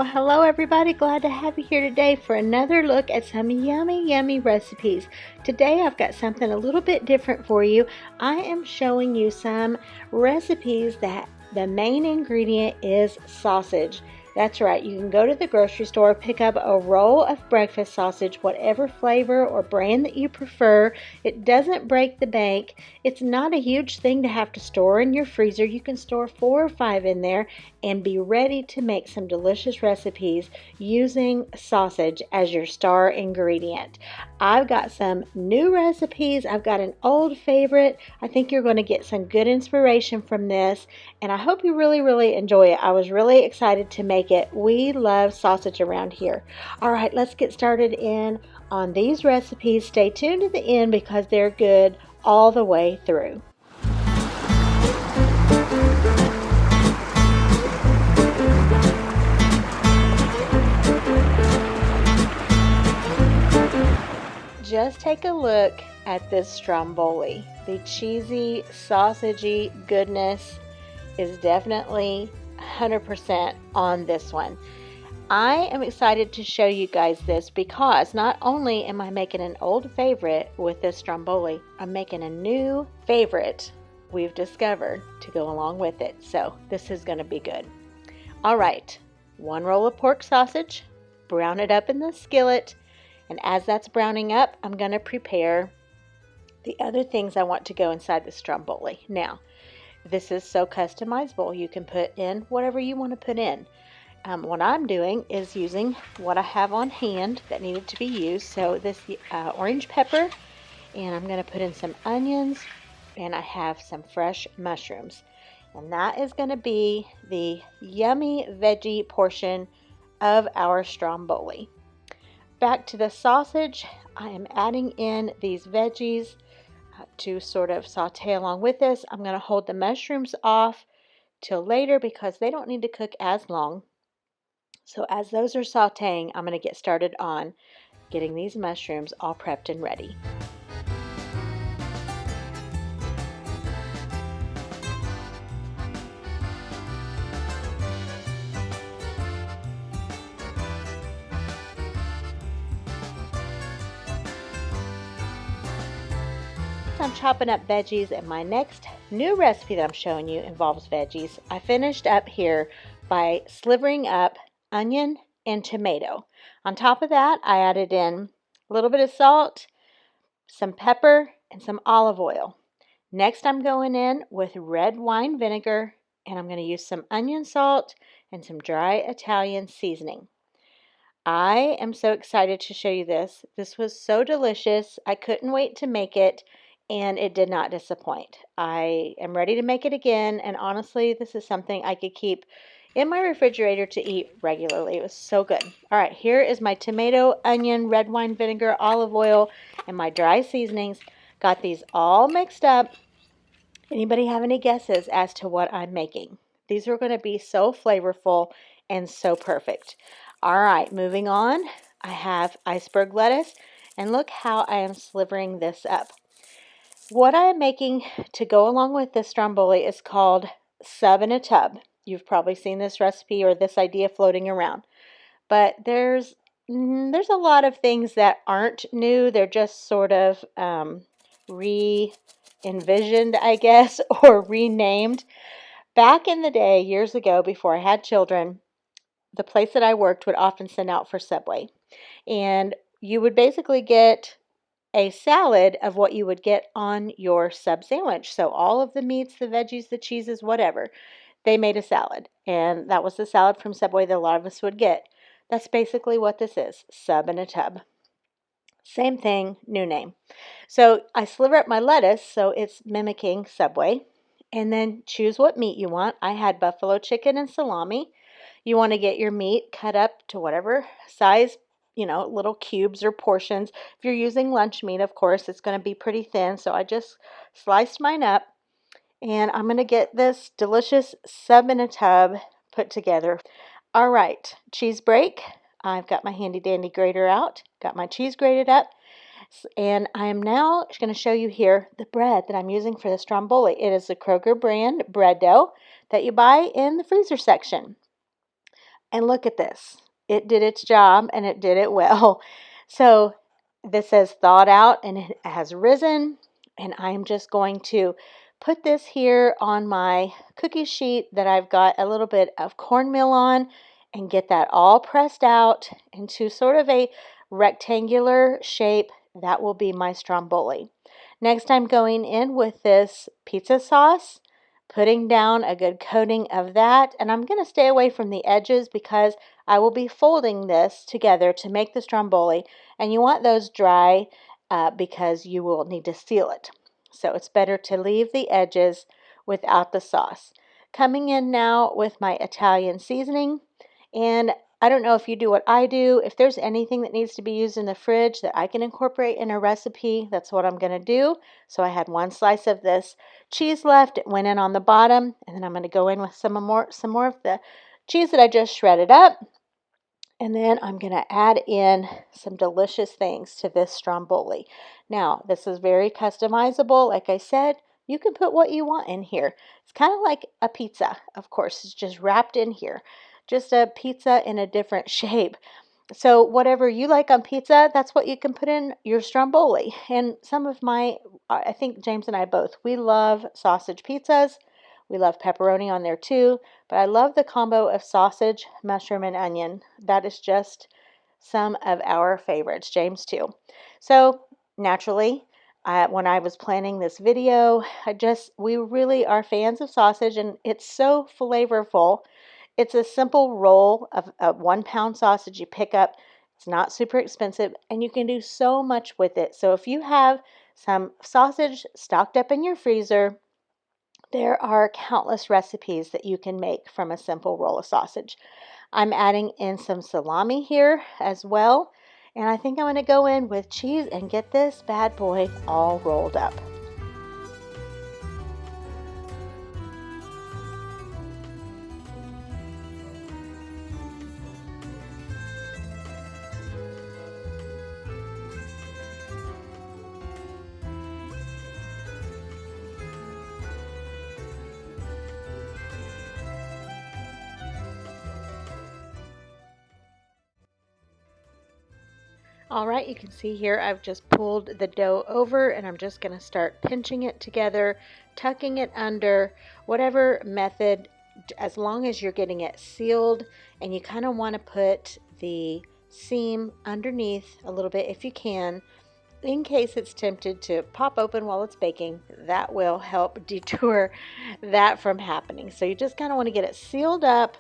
Well, hello everybody. Glad to have you here today for another look at some yummy recipes. Today I've got something a little bit different for you. I am showing you some recipes that the main ingredient is sausage. That's right, you can go to the grocery store, pick up a roll of breakfast sausage, whatever flavor or brand that you prefer. It doesn't break the bank. It's not a huge thing to have to store in your freezer. You can store 4 or 5 in there and be ready to make some delicious recipes using sausage as your star ingredient. I've got some new recipes. I've got an old favorite. I think you're going to get some good inspiration from this, and I hope you really enjoy it. I was really excited to make it. We love sausage around here. All right, let's get started in on these recipes. Stay tuned to the end because they're good all the way through. Just take a look at this Stromboli. The cheesy, sausagey goodness is definitely 100% on this one. I am excited to show you guys this because not only am I making an old favorite with this Stromboli, I'm making a new favorite we've discovered to go along with it. So this is going to be good. All right, 1 roll of pork sausage, brown it up in the skillet. And as that's browning up, I'm going to prepare the other things I want to go inside the Stromboli. Now, this is so customizable. You can put in whatever you want to put in. What I'm doing is using what I have on hand that needed to be used. So this orange pepper, and I'm going to put in some onions, and I have some fresh mushrooms. And that is going to be the yummy veggie portion of our Stromboli. Back to the sausage, I am adding in these veggies to sort of saute along with this. I'm going to hold the mushrooms off till later because they don't need to cook as long. So as those are sauteing, I'm going to get started on getting these mushrooms all prepped and ready. I'm chopping up veggies, and my next new recipe that I'm showing you involves veggies. I finished up here by slivering up onion and tomato. On top of that, I added in a little bit of salt, some pepper, and some olive oil. Next, I'm going in with red wine vinegar, and I'm going to use some onion salt and some dry Italian seasoning. I am so excited to show you this. This was so delicious. I couldn't wait to make it, and it did not disappoint. I am ready to make it again, and honestly, this is something I could keep in my refrigerator to eat regularly. It was so good. All right, here is my tomato, onion, red wine vinegar, olive oil, and my dry seasonings. Got these all mixed up. Anybody have any guesses as to what I'm making? These are going to be so flavorful and so perfect. All right, moving on. I have iceberg lettuce, and look how I am slivering this up. What I am making to go along with this Stromboli is called sub in a tub. You've probably seen this recipe or this idea floating around. But there's a lot of things that aren't new. They're just sort of re-envisioned, I guess, or renamed. Back in the day, years ago, before I had children, the place that I worked would often send out for Subway. And you would basically get a salad of what you would get on your sub sandwich. So all of the meats, the veggies, the cheeses, whatever, they made a salad. And that was the salad from Subway that a lot of us would get. That's basically what this is, sub in a tub. Same thing, new name. So I sliver up my lettuce so it's mimicking Subway. And then choose what meat you want. I had buffalo chicken and salami. You want to get your meat cut up to whatever size, little cubes or portions. If you're using lunch meat, of course, it's going to be pretty thin. So I just sliced mine up, and I'm going to get this delicious sub in a tub put together. All right, cheese break. I've got my handy dandy grater out, got my cheese grated up, and I am now going to show you here the bread that I'm using for the Stromboli. It is the Kroger brand bread dough that you buy in the freezer section. And look at this. It did its job and it did it well. So this says thawed out and it has risen. And I'm just going to put this here on my cookie sheet that I've got a little bit of cornmeal on and get that all pressed out into sort of a rectangular shape. That will be my stromboli. Next, I'm going in with this pizza sauce, putting down a good coating of that, and I'm going to stay away from the edges because I will be folding this together to make the stromboli, and you want those dry because you will need to seal it. So it's better to leave the edges without the sauce. Coming in now with my Italian seasoning, and I don't know if you do what I do. If there's anything that needs to be used in the fridge that I can incorporate in a recipe, that's what I'm going to do. So I had one slice of this cheese left. It went in on the bottom, and then I'm going to go in with some more of the cheese that I just shredded up. And then I'm going to add in some delicious things to this stromboli. Now, this is very customizable. Like I said, you can put what you want in here. It's kind of like a pizza, of course. It's just wrapped in here. Just a pizza in a different shape. So whatever you like on pizza, that's what you can put in your stromboli. And some of I think James and I both, we love sausage pizzas. We love pepperoni on there too. But I love the combo of sausage, mushroom, and onion. That is just some of our favorites. James too. So naturally, when I was planning this video, we really are fans of sausage, and it's so flavorful. It's a simple roll of a 1 pound sausage you pick up. It's not super expensive, and you can do so much with it. So if you have some sausage stocked up in your freezer, there are countless recipes that you can make from a simple roll of sausage. I'm adding in some salami here as well, and I think I'm going to go in with cheese and get this bad boy all rolled up. All right, you can see here I've just pulled the dough over and I'm just going to start pinching it together, tucking it under, whatever method, as long as you're getting it sealed. And you kind of want to put the seam underneath a little bit if you can, in case it's tempted to pop open while it's baking. That will help detour that from happening. So you just kind of want to get it sealed up.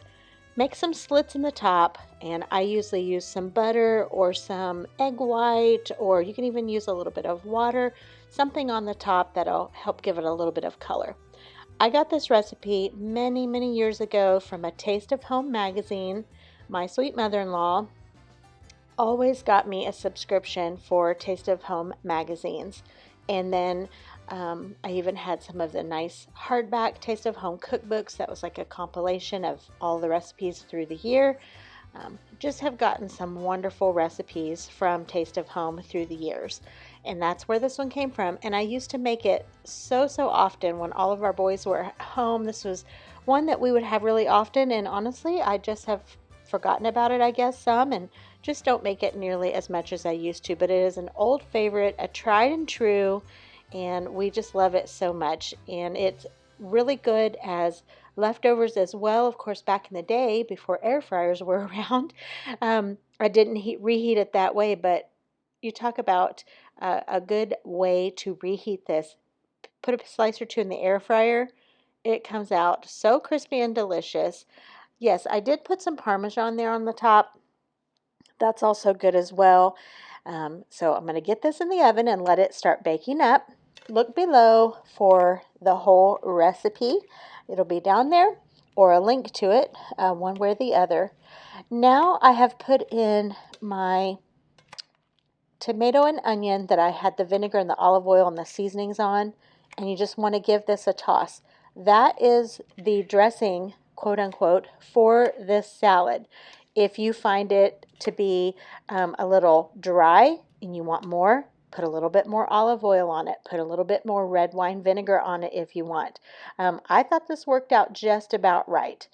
Make some slits in the top, and I usually use some butter or some egg white, or you can even use a little bit of water, something on the top that'll help give it a little bit of color. I got this recipe many, many years ago from a Taste of Home magazine. My sweet mother-in-law always got me a subscription for Taste of Home magazines, and then I even had some of the nice hardback Taste of Home cookbooks. That was like a compilation of all the recipes through the year. Just have gotten some wonderful recipes from Taste of Home through the years. And that's where this one came from. And I used to make it so often when all of our boys were home. This was one that we would have really often. And honestly, I just have forgotten about it, I guess, some, and just don't make it nearly as much as I used to. But it is an old favorite, a tried and true, and we just love it so much. And it's really good as leftovers as well. Of course, back in the day before air fryers were around, I didn't reheat it that way, but you talk about a good way to reheat this. Put a slice or two in the air fryer. It comes out so crispy and delicious. Yes, I did put some Parmesan there on the top. That's also good as well. So I'm going to get this in the oven and let it start baking up. Look below for the whole recipe. It'll be down there, or a link to it, one way or the other. Now I have put in my tomato and onion that I had the vinegar and the olive oil and the seasonings on, and you just want to give this a toss. That is the dressing, quote unquote, for this salad. If you find it to be a little dry and you want more, put a little bit more olive oil on it. Put a little bit more red wine vinegar on it if you want. I thought this worked out just about right.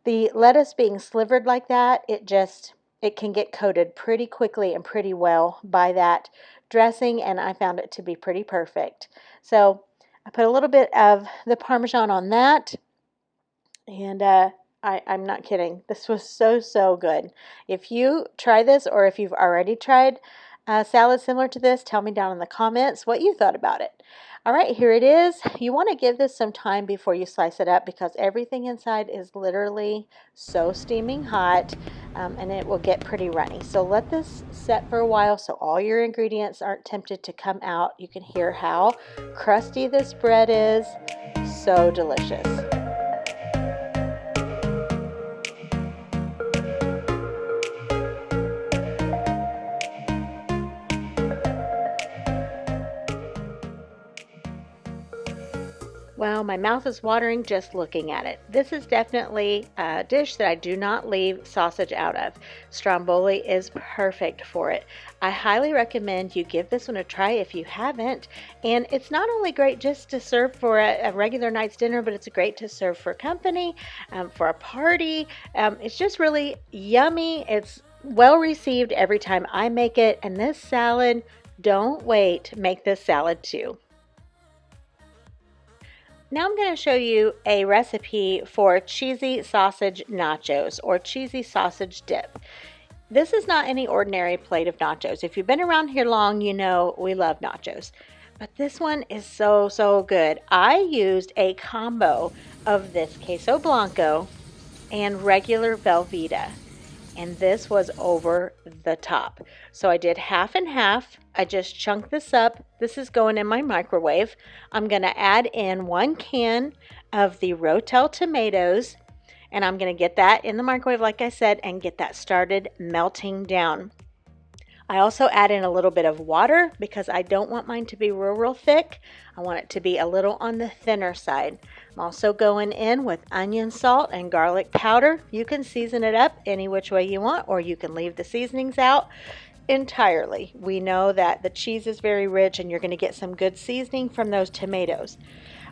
The lettuce being slivered like that, it can get coated pretty quickly and pretty well by that dressing, and I found it to be pretty perfect. So I put a little bit of the Parmesan on that, and I'm not kidding. This was so good. If you try this, or if you've already tried a salad similar to this, tell me down in the comments what you thought about it. All right, here it is. You want to give this some time before you slice it up because everything inside is literally so steaming hot, and it will get pretty runny. So let this set for a while so all your ingredients aren't tempted to come out. You can hear how crusty this bread is. So delicious. Well, my mouth is watering just looking at it. This is definitely a dish that I do not leave sausage out of. Stromboli is perfect for it. I highly recommend you give this one a try if you haven't. And it's not only great just to serve for a regular night's dinner, but it's great to serve for company, for a party. It's just really yummy. It's well received every time I make it. And this salad, don't wait, make this salad too. Now I'm going to show you a recipe for cheesy sausage nachos or cheesy sausage dip. This is not any ordinary plate of nachos. If you've been around here long, you know we love nachos. But this one is so good. I used a combo of this queso blanco and regular velveeta. And this was over the top. So I did half and half. I just chunked this up. This is going in my microwave. I'm going to add in 1 can of the Rotel tomatoes, and I'm going to get that in the microwave, like I said, and get that started melting down. I also add in a little bit of water because I don't want mine to be real thick. I want it to be a little on the thinner side. I'm also going in with onion salt and garlic powder. You can season it up any which way you want, or you can leave the seasonings out entirely. We know that the cheese is very rich and you're going to get some good seasoning from those tomatoes.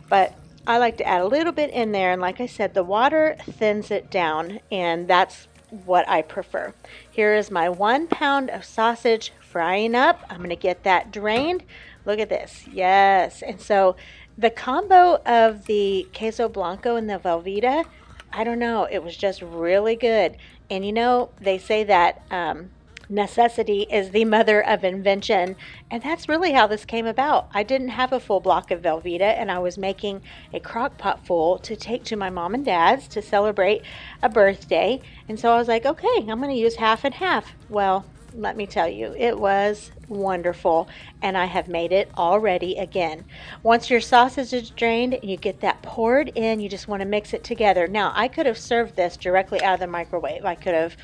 But I like to add a little bit in there, and like I said, the water thins it down, and that's what I prefer. Here is my 1 pound of sausage frying up. I'm going to get that drained. Look at this. Yes. And so the combo of the queso blanco and the velveeta, I don't know, it was just really good. And you know, they say that necessity is the mother of invention, and that's really how this came about. I didn't have a full block of velveeta, and I was making a crock pot full to take to my mom and dad's to celebrate a birthday, and so I was like, okay, I'm going to use half and half. Well, let me tell you, it was wonderful, and I have made it already again. Once your sausage is drained, you get that poured in. You just want to mix it together. Now, I could have served this directly out of the microwave. I could have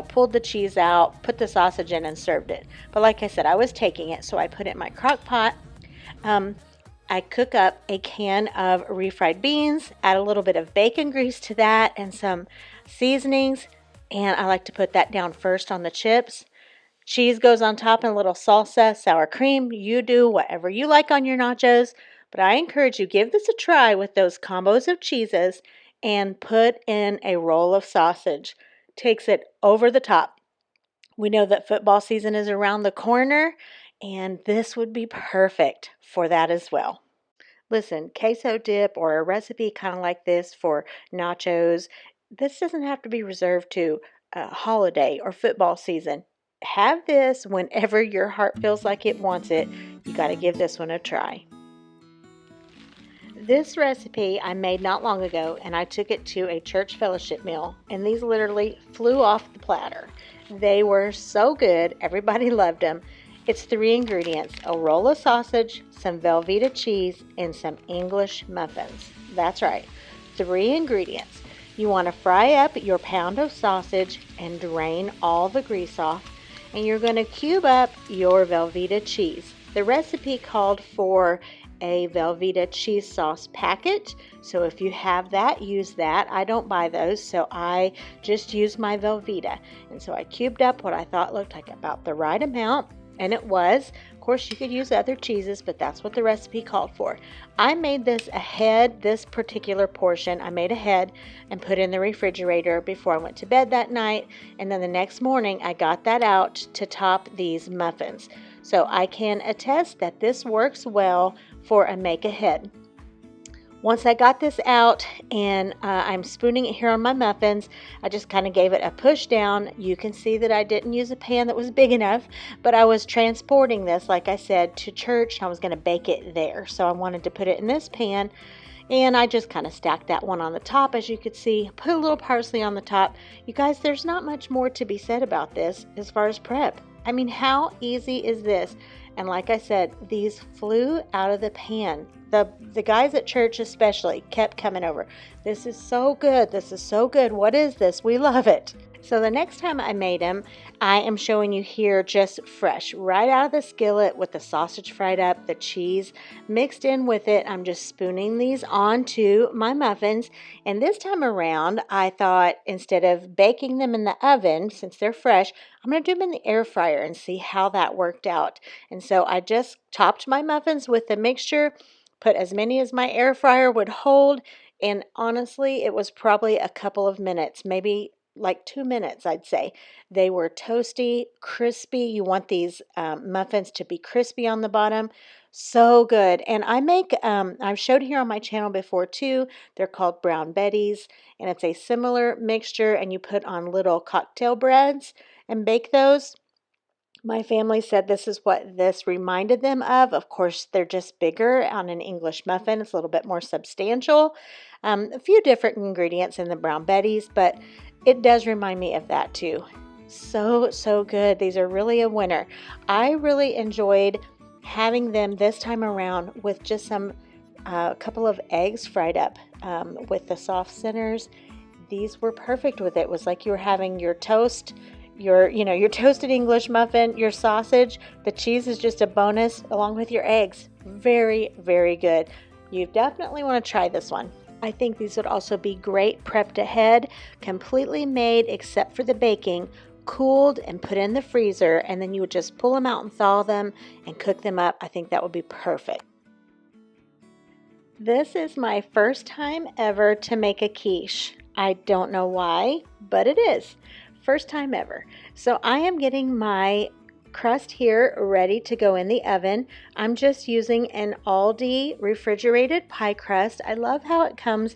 pulled the cheese out, put the sausage in, and served it. But like I said, I was taking it, so I put it in my crock pot. I cook up a can of refried beans, add a little bit of bacon grease to that, and some seasonings, and I like to put that down first on the chips. Cheese goes on top, and a little salsa, sour cream. You do whatever you like on your nachos, but I encourage you, give this a try with those combos of cheeses, and put in a roll of sausage. Takes it over the top. We know that football season is around the corner, and this would be perfect for that as well. Listen, queso dip or a recipe kind of like this for nachos, this doesn't have to be reserved to a holiday or football season. Have this whenever your heart feels like it wants it. You got to give this one a try. This recipe I made not long ago, and I took it to a church fellowship meal, and these literally flew off the platter. They were so good. Everybody loved them. It's 3 ingredients: a roll of sausage, some Velveeta cheese, and some English muffins. That's right, 3 ingredients. You want to fry up your pound of sausage and drain all the grease off, and you're going to cube up your Velveeta cheese. The recipe called for a Velveeta cheese sauce packet, so if you have that, use that. I don't buy those, so I just use my Velveeta. And so I cubed up what I thought looked like about the right amount, and it was course, you could use other cheeses, but that's what the recipe called for. I made this ahead, this particular portion, I made ahead and put in the refrigerator before I went to bed that night. And then the next morning, I got that out to top these muffins. So I can attest that this works well for a make ahead. Once I got this out and I'm spooning it here on my muffins, I just kind of gave it a push down. You can see that I didn't use a pan that was big enough, but I was transporting this, like I said, to church. I was going to bake it there. So I wanted to put it in this pan, and I just kind of stacked that one on the top, as you could see. Put a little parsley on the top. You guys, there's not much more to be said about this as far as prep. I mean, how easy is this? And like I said, these flew out of the pan. The guys at church especially kept coming over. This is so good. This is so good. What is this? We love it. So the next time I made them, I am showing you here just fresh, right out of the skillet with the sausage fried up, the cheese mixed in with it. I'm just spooning these onto my muffins. And this time around, I thought instead of baking them in the oven, since they're fresh, I'm going to do them in the air fryer and see how that worked out. And so I just topped my muffins with the mixture, put as many as my air fryer would hold. And honestly, it was probably a couple of minutes, maybe like 2 minutes, I'd say. They were toasty, crispy. You want these muffins to be crispy on the bottom. So good. And I make, I've showed here on my channel before too. They're called Brown Betty's, and it's a similar mixture, and you put on little cocktail breads and bake those. My family said this is what this reminded them of. Of course, they're just bigger on an English muffin. It's a little bit more substantial. A few different ingredients in the Brown Betty's, but it does remind me of that too. So, so good. These are really a winner. I really enjoyed having them this time around with just some couple of eggs fried up with the soft centers. These were perfect with it. It was like you were having your toast, your toasted English muffin, your sausage. The cheese is just a bonus along with your eggs. Very, very good. You definitely want to try this one. I think these would also be great prepped ahead, completely made except for the baking, cooled and put in the freezer, and then you would just pull them out and thaw them and cook them up. I think that would be perfect. This is my first time ever to make a quiche. I don't know why, but it is. First time ever. So I am getting my crust here ready to go in the oven. I'm just using an Aldi refrigerated pie crust. I love how it comes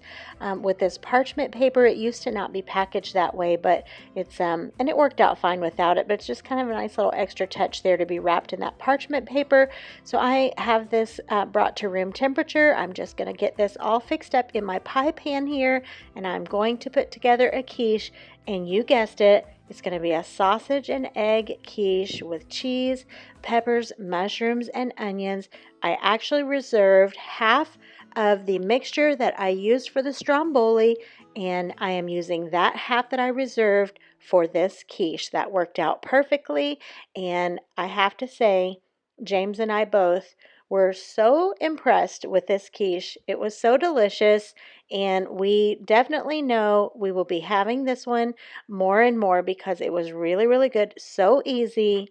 with this parchment paper. It used to not be packaged that way, but it's and it worked out fine without it, but it's just kind of a nice little extra touch there to be wrapped in that parchment paper. So I have this brought to room temperature. I'm just going to get this all fixed up in my pie pan here, and I'm going to put together a quiche, and you guessed it, it's going to be a sausage and egg quiche with cheese, peppers, mushrooms, and onions. I actually reserved half of the mixture that I used for the Stromboli, and I am using that half that I reserved for this quiche. That worked out perfectly, and I have to say, James and I both were so impressed with this quiche. It was so delicious, and we definitely know we will be having this one more and more because it was really, really good, so easy.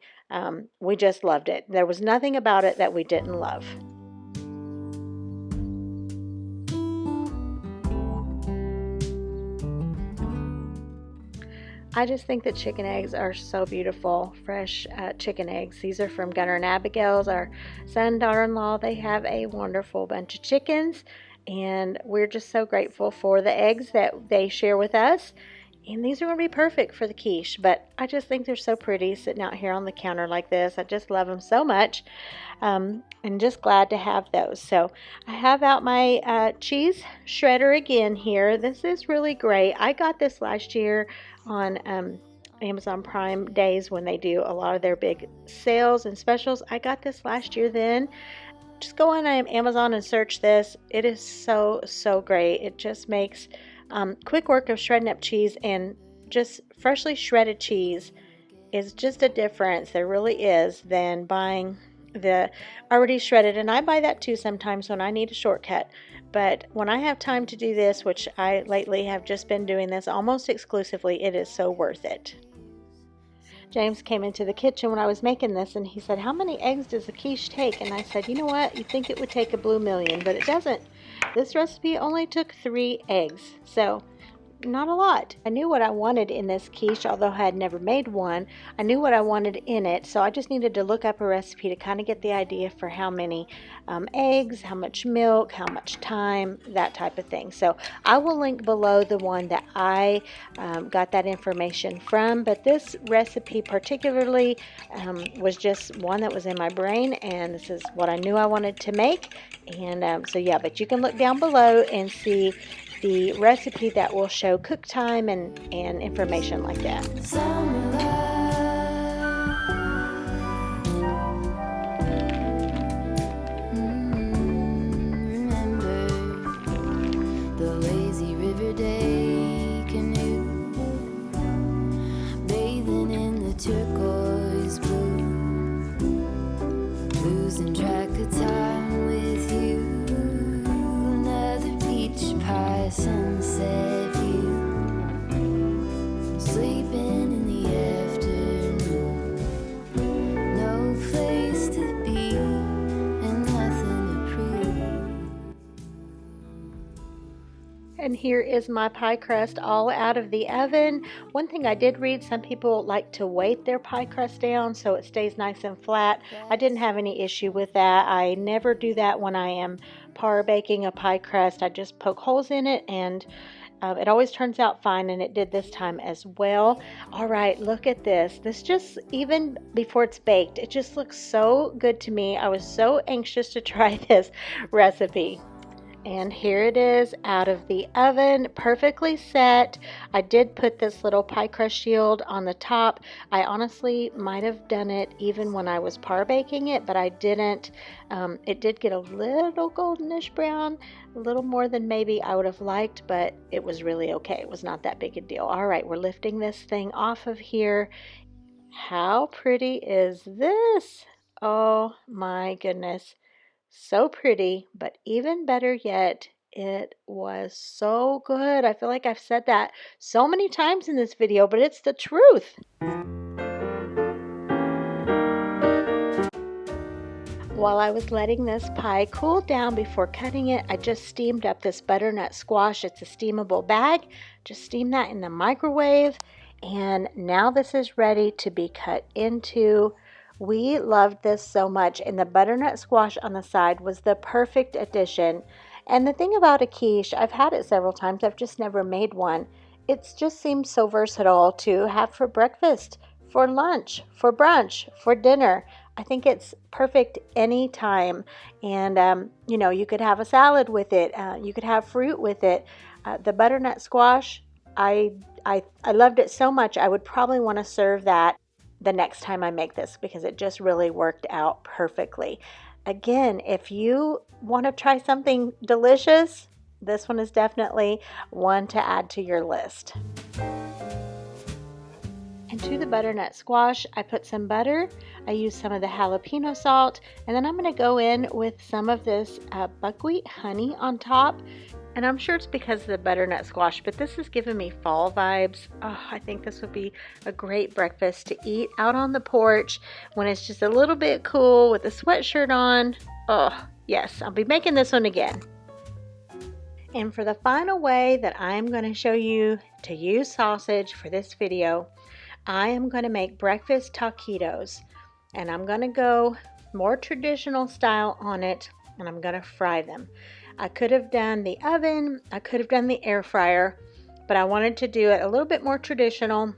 We just loved it. There was nothing about it that we didn't love. I just think that chicken eggs are so beautiful, fresh chicken eggs. These are from Gunnar and Abigail's, our son, daughter-in-law. They have a wonderful bunch of chickens, and we're just so grateful for the eggs that they share with us. And these are going to be perfect for the quiche, but I just think they're so pretty sitting out here on the counter like this. I just love them so much, and just glad to have those. So I have out my cheese shredder again here. This is really great. I got this last year on Amazon Prime days when they do a lot of their big sales and specials. I got this last year then. Just go on Amazon and search this. It is so, so great. It just makes quick work of shredding up cheese, and just freshly shredded cheese is just a difference. There really is than buying the already shredded, and I buy that too sometimes when I need a shortcut. But when I have time to do this, which I lately have just been doing this almost exclusively, it is so worth it. James came into the kitchen when I was making this, and he said, "How many eggs does a quiche take?" And I said, "You know what? You'd think it would take a blue million, but it doesn't. This recipe only took 3 eggs, so not a lot." I knew what I wanted in this quiche, although I had never made one. I knew what I wanted in it, so I just needed to look up a recipe to kind of get the idea for how many eggs, how much milk, how much thyme, that type of thing. So I will link below the one that I got that information from, but this recipe particularly was just one that was in my brain, and this is what I knew I wanted to make. And so yeah, but you can look down below and see the recipe that will show cook time and information like that. Remember the lazy river day canoe, bathing in the turquoise blue, losing track of time with you. Pie sunset view, sleeping in the afternoon, no place to be and nothing to prove. And here is my pie crust all out of the oven. One thing I did read, some people like to weight their pie crust down so it stays nice and flat. I didn't have any issue with that. I never do that when I am par baking a pie crust. I just poke holes in it, and it always turns out fine, and it did this time as well. All right, look at this. This just, even before it's baked, it just looks so good to me. I was so anxious to try this recipe. And here it is out of the oven, perfectly set. I did put this little pie crust shield on the top. I honestly might have done it even when I was par baking it, but I didn't. It did get a little goldenish brown, a little more than maybe I would have liked, but it was really okay. It was not that big a deal. All right, we're lifting this thing off of here. How pretty is this? Oh my goodness. So pretty, but even better yet, it was so good. I feel like I've said that so many times in this video, but it's the truth. While I was letting this pie cool down before cutting it, I just steamed up this butternut squash. It's a steamable bag. Just steam that in the microwave, and now this is ready to be cut into. We loved this so much, and the butternut squash on the side was the perfect addition. And the thing about a quiche, I've had it several times, I've just never made one. It just seems so versatile to have for breakfast, for lunch, for brunch, for dinner. I think it's perfect anytime. And, you know, you could have a salad with it. You could have fruit with it. The butternut squash, I loved it so much, I would probably want to serve that the next time I make this because it just really worked out perfectly. Again, if you want to try something delicious, this one is definitely one to add to your list. And to the butternut squash, I put some butter. I used some of the jalapeno salt, and then I'm going to go in with some of this buckwheat honey on top. And I'm sure it's because of the butternut squash, but this is giving me fall vibes. Oh, I think this would be a great breakfast to eat out on the porch when it's just a little bit cool with a sweatshirt on. Oh, yes, I'll be making this one again. And for the final way that I'm going to show you to use sausage for this video, I am going to make breakfast taquitos. And I'm going to go more traditional style on it, and I'm going to fry them. I could have done the oven, I could have done the air fryer, but I wanted to do it a little bit more traditional,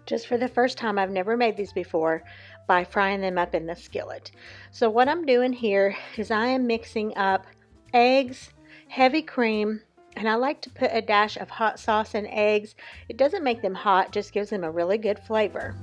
just for the first time. I've never made these before, by frying them up in the skillet. So what I'm doing here is I am mixing up eggs, heavy cream, and I like to put a dash of hot sauce in eggs. It doesn't make them hot, just gives them a really good flavor.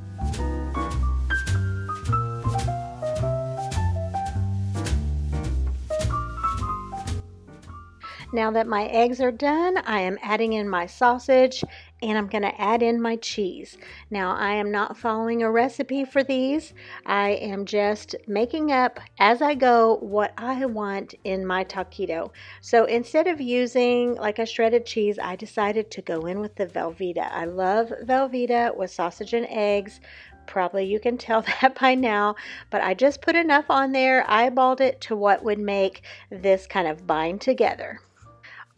Now that my eggs are done, I am adding in my sausage, and I'm going to add in my cheese. Now, I am not following a recipe for these. I am just making up as I go what I want in my taquito. So instead of using like a shredded cheese, I decided to go in with the velveeta. I love velveeta with sausage and eggs. Probably you can tell that by now, but I just put enough on there, eyeballed it to what would make this kind of bind together.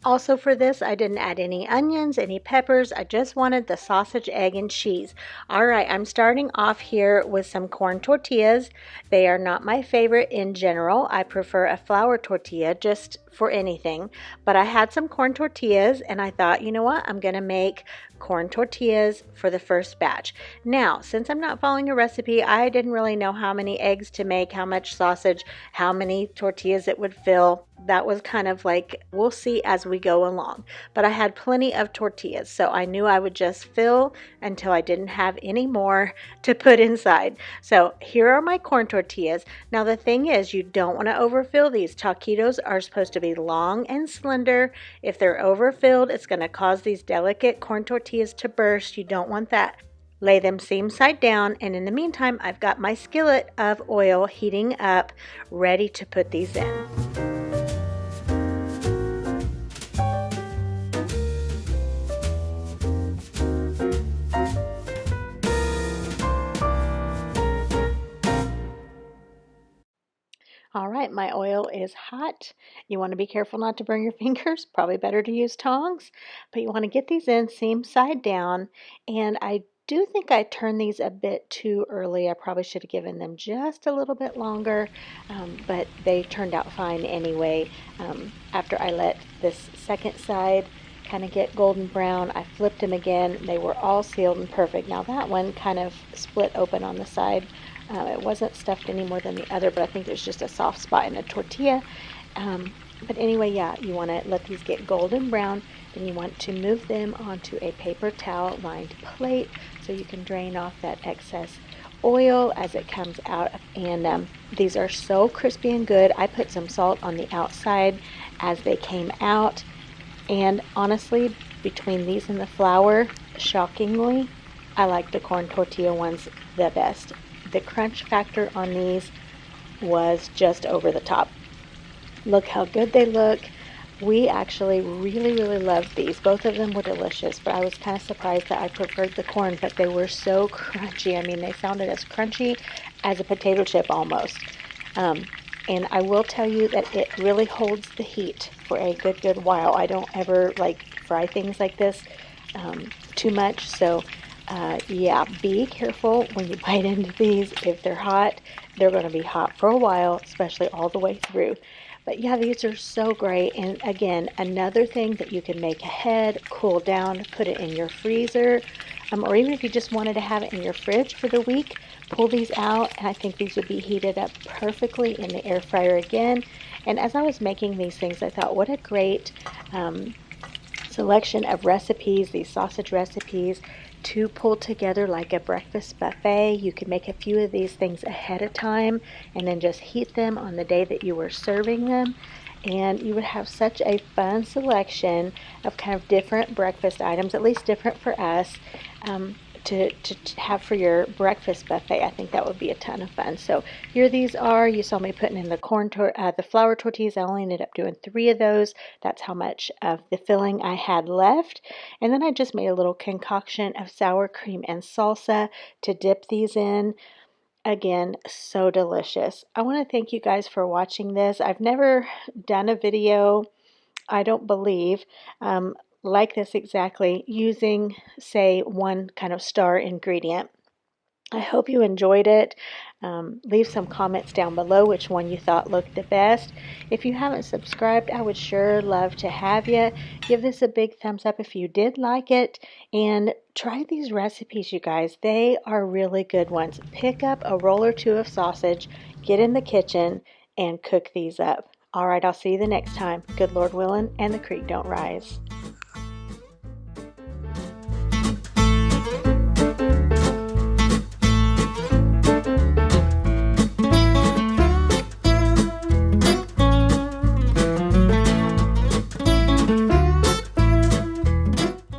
Also for this, I didn't add any onions, any peppers. I just wanted the sausage, egg, and cheese. All right, I'm starting off here with some corn tortillas. They are not my favorite in general. I prefer a flour tortilla just for anything. But I had some corn tortillas and I thought, you know what? I'm going to make corn tortillas for the first batch. Now, since I'm not following a recipe, I didn't really know how many eggs to make, how much sausage, how many tortillas it would fill. That was kind of like, we'll see as we go along. But I had plenty of tortillas, so I knew I would just fill until I didn't have any more to put inside. So here are my corn tortillas. Now the thing is, you don't want to overfill these. Taquitos are supposed to be long and slender. If they're overfilled, it's going to cause these delicate corn tortillas to burst. You don't want that. Lay them seam side down, and in the meantime, I've got my skillet of oil heating up, ready to put these in. All right, my oil is hot. You want to be careful not to burn your fingers. Probably better to use tongs, but you want to get these in seam side down. And I do think I turned these a bit too early. I probably should have given them just a little bit longer, but they turned out fine anyway. After I let this second side kind of get golden brown, I flipped them again. They were all sealed and perfect. Now that one kind of split open on the side. It wasn't stuffed any more than the other, but I think there's just a soft spot in a tortilla. But anyway, yeah, you want to let these get golden brown. Then you want to move them onto a paper towel lined plate so you can drain off that excess oil as it comes out. And these are so crispy and good. I put some salt on the outside as they came out. And honestly, between these and the flour, shockingly, I like the corn tortilla ones the best. The crunch factor on these was just over the top. Look how good they look. We actually really loved these. Both of them were delicious, but I was kind of surprised that I preferred the corn, but they were so crunchy. I mean, they sounded as crunchy as a potato chip almost. And I will tell you that it really holds the heat for a good while. I don't ever like fry things like this too much, so yeah, be careful when you bite into these. If they're hot, they're going to be hot for a while, especially all the way through. But yeah, these are so great. And again, another thing that you can make ahead, cool down, put it in your freezer, or even if you just wanted to have it in your fridge for the week, pull these out, and I think these would be heated up perfectly in the air fryer again. And as I was making these things, I thought, what a great selection of recipes, these sausage recipes, to pull together like a breakfast buffet. You could make a few of these things ahead of time and then just heat them on the day that you were serving them, and you would have such a fun selection of kind of different breakfast items, at least different for us, to have for your breakfast buffet. I think that would be a ton of fun. So here these are. You saw me putting in the the flour tortillas. I only ended up doing 3 of those. That's how much of the filling I had left. And then I just made a little concoction of sour cream and salsa to dip these in. Again, so delicious. I want to thank you guys for watching this. I've never done a video, I don't believe, like this exactly, using, say, one kind of star ingredient. I hope you enjoyed it. Leave some comments down below which one you thought looked the best. If you haven't subscribed, I would sure love to have you. Give this a big thumbs up if you did like it, and try these recipes, you guys. They are really good ones. Pick up a roll or two of sausage, get in the kitchen, and cook these up. All right, I'll see you the next time. Good Lord willing, and the creek don't rise.